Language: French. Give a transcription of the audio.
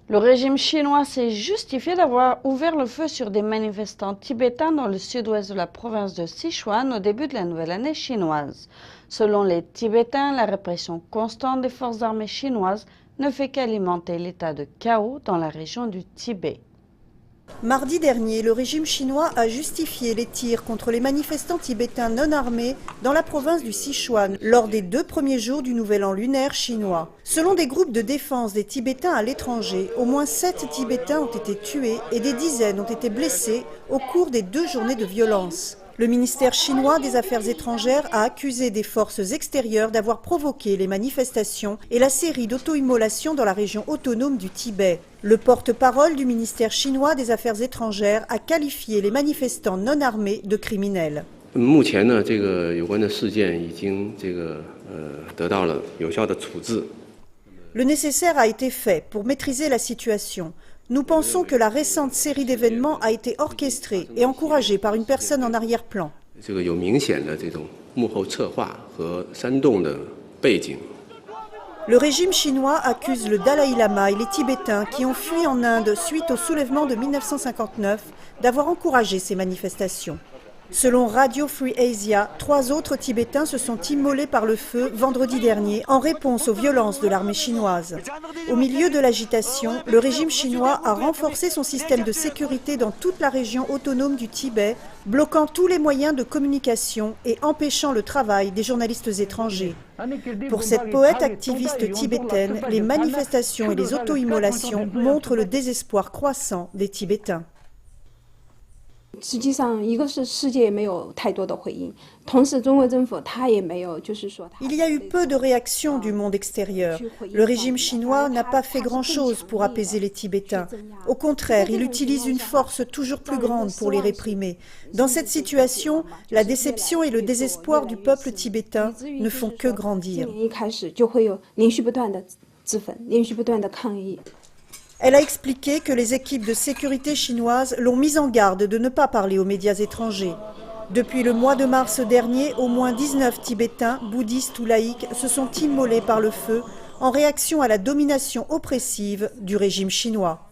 Le régime chinois s'est justifié d'avoir ouvert le feu sur des manifestants tibétains dans le sud-ouest de la province de Sichuan au début de la nouvelle année chinoise. Selon les Tibétains, la répression constante des forces armées chinoises ne fait qu'alimenter l'état de chaos dans la région du Tibet. Mardi dernier, le régime chinois a justifié les tirs contre les manifestants tibétains non armés dans la province du Sichuan lors des 2 premiers jours du nouvel an lunaire chinois. Selon des groupes de défense des Tibétains à l'étranger, au moins 7 Tibétains ont été tués et des dizaines ont été blessés au cours des 2 journées de violence. Le ministère chinois des Affaires étrangères a accusé des forces extérieures d'avoir provoqué les manifestations et la série d'auto-immolations dans la région autonome du Tibet. Le porte-parole du ministère chinois des Affaires étrangères a qualifié les manifestants non armés de criminels. Le nécessaire a été fait pour maîtriser la situation. Nous pensons que la récente série d'événements a été orchestrée et encouragée par une personne en arrière-plan. Le régime chinois accuse le Dalai Lama et les Tibétains qui ont fui en Inde suite au soulèvement de 1959 d'avoir encouragé ces manifestations. Selon Radio Free Asia, 3 autres Tibétains se sont immolés par le feu vendredi dernier en réponse aux violences de l'armée chinoise. Au milieu de l'agitation, le régime chinois a renforcé son système de sécurité dans toute la région autonome du Tibet, bloquant tous les moyens de communication et empêchant le travail des journalistes étrangers. Pour cette poète activiste tibétaine, les manifestations et les auto-immolations montrent le désespoir croissant des Tibétains. Il y a eu peu de réactions du monde extérieur. Le régime chinois n'a pas fait grand-chose pour apaiser les Tibétains. Au contraire, il utilise une force toujours plus grande pour les réprimer. Dans cette situation, la déception et le désespoir du peuple tibétain ne font que grandir. Elle a expliqué que les équipes de sécurité chinoises l'ont mise en garde de ne pas parler aux médias étrangers. Depuis le mois de mars dernier, au moins 19 Tibétains, bouddhistes ou laïcs, se sont immolés par le feu en réaction à la domination oppressive du régime chinois.